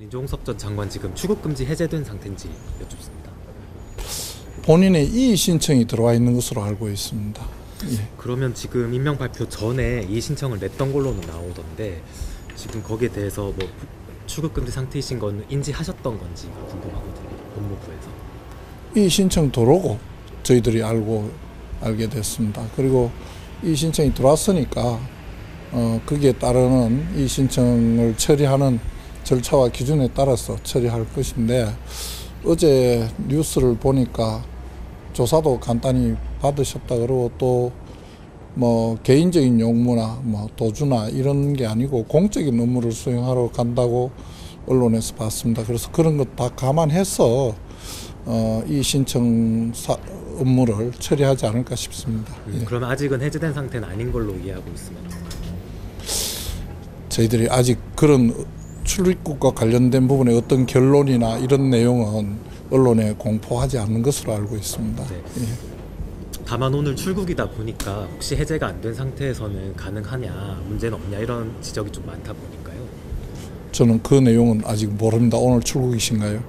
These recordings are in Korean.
이종섭 전 장관 지금 출국금지 해제된 상태인지 여쭙습니다. 본인의 이의 신청이 들어와 있는 것으로 알고 있습니다. 예. 그러면 지금 임명 발표 전에 이의 신청을 냈던 걸로는 나오던데 지금 거기에 대해서 뭐 출국금지 상태이신 건 인지하셨던 건지 궁금하거든요. 법무부에서. 이의 신청 들어오고 저희들이 알게 됐습니다. 그리고 이의 신청이 들어왔으니까 거기에 따르는 이의 신청을 처리하는 절차와 기준에 따라서 처리할 것인데 어제 뉴스를 보니까 조사도 간단히 받으셨다 그러고 또 뭐 개인적인 용무나 뭐 도주나 이런 게 아니고 공적인 업무를 수행하러 간다고 언론에서 봤습니다. 그래서 그런 것 다 감안해서 이 신청 업무를 처리하지 않을까 싶습니다. 예. 그러면 아직은 해제된 상태는 아닌 걸로 이해하고 있으면 저희들이 아직 그런 출입국과 관련된 부분에 어떤 결론이나 이런 내용은 언론에 공포하지 않는 것으로 알고 있습니다. 네. 예. 다만 오늘 출국이다 보니까 혹시 해제가 안 된 상태에서는 가능하냐, 문제는 없냐 이런 지적이 좀 많다 보니까요. 저는 그 내용은 아직 모릅니다. 오늘 출국이신가요?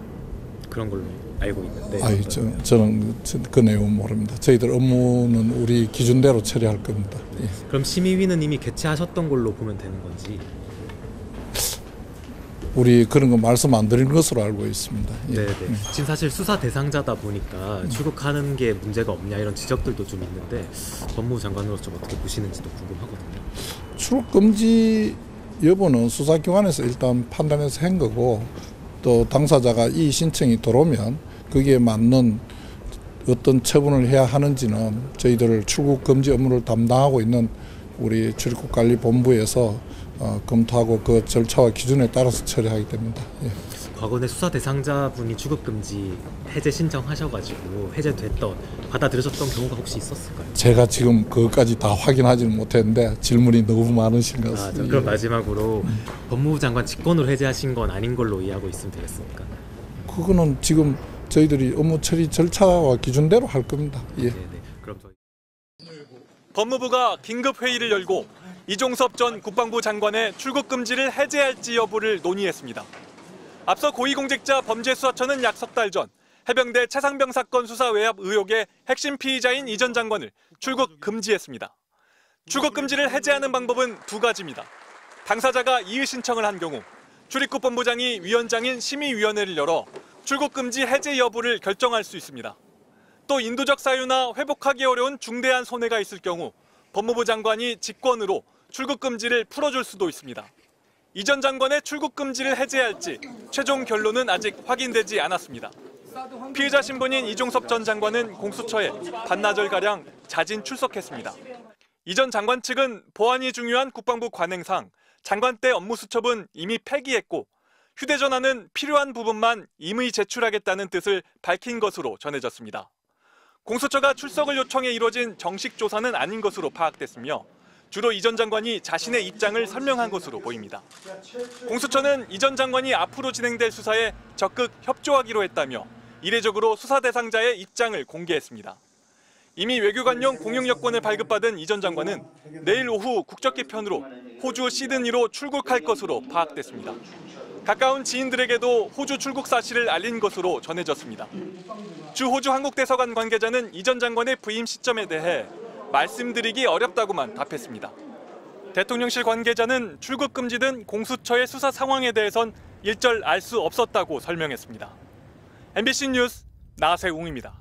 그런 걸로 알고 있는데. 저는 그 내용은 모릅니다. 저희들 업무는 우리 기준대로 처리할 겁니다. 네. 예. 그럼 심의위는 이미 개최하셨던 걸로 보면 되는 건지. 우리 그런 거 말씀 안 드린 것으로 알고 있습니다. 예. 네네. 지금 사실 수사 대상자다 보니까 출국하는 게 문제가 없냐 이런 지적들도 좀 있는데 법무부 장관으로서 좀 어떻게 보시는지도 궁금하거든요. 출국 금지 여부는 수사기관에서 일단 판단해서 한 거고 또 당사자가 이 신청이 들어오면 거기에 맞는 어떤 처분을 해야 하는지는 저희들 출국 금지 업무를 담당하고 있는 우리 출입국관리본부에서 검토하고 그 절차와 기준에 따라서 처리하게 됩니다. 예. 과거에 수사 대상자분이 출국금지 해제 신청하셔가지고 해제됐던, 받아들여졌던 경우가 혹시 있었을까요? 제가 지금 그것까지 다 확인하지는 못했는데 질문이 너무 많으신 것 같습니다. 그럼 마지막으로 법무부 장관 직권으로 해제하신 건 아닌 걸로 이해하고 있으면 되겠습니까? 그거는 지금 저희들이 업무 처리 절차와 기준대로 할 겁니다. 예. 네네. 그럼 저희 법무부가 긴급 회의를 열고 이종섭 전 국방부 장관의 출국 금지를 해제할지 여부를 논의했습니다. 앞서 고위공직자 범죄수사처는 약 석 달 전 해병대 차상병 사건 수사 외압 의혹의 핵심 피의자인 이 전 장관을 출국 금지했습니다. 출국 금지를 해제하는 방법은 두 가지입니다. 당사자가 이의 신청을 한 경우 출입국 본부장이 위원장인 심의위원회를 열어 출국 금지 해제 여부를 결정할 수 있습니다. 또 인도적 사유나 회복하기 어려운 중대한 손해가 있을 경우 법무부 장관이 직권으로 출국 금지를 풀어줄 수도 있습니다. 이 전 장관의 출국 금지를 해제할지 최종 결론은 아직 확인되지 않았습니다. 피의자 신분인 이종섭 전 장관은 공수처에 반나절가량 자진 출석했습니다. 이 전 장관 측은 보안이 중요한 국방부 관행상 장관 때 업무 수첩은 이미 폐기했고 휴대전화는 필요한 부분만 임의 제출하겠다는 뜻을 밝힌 것으로 전해졌습니다. 공수처가 출석을 요청해 이뤄진 정식 조사는 아닌 것으로 파악됐으며 주로 이 전 장관이 자신의 입장을 설명한 것으로 보입니다. 공수처는 이 전 장관이 앞으로 진행될 수사에 적극 협조하기로 했다며 이례적으로 수사 대상자의 입장을 공개했습니다. 이미 외교관용 공용 여권을 발급받은 이 전 장관은 내일 오후 국적기편으로 호주 시드니로 출국할 것으로 파악됐습니다. 가까운 지인들에게도 호주 출국 사실을 알린 것으로 전해졌습니다. 주 호주 한국대사관 관계자는 이 전 장관의 부임 시점에 대해 말씀드리기 어렵다고만 답했습니다. 대통령실 관계자는 출국 금지든 공수처의 수사 상황에 대해선 일절 알 수 없었다고 설명했습니다. MBC 뉴스 나세웅입니다.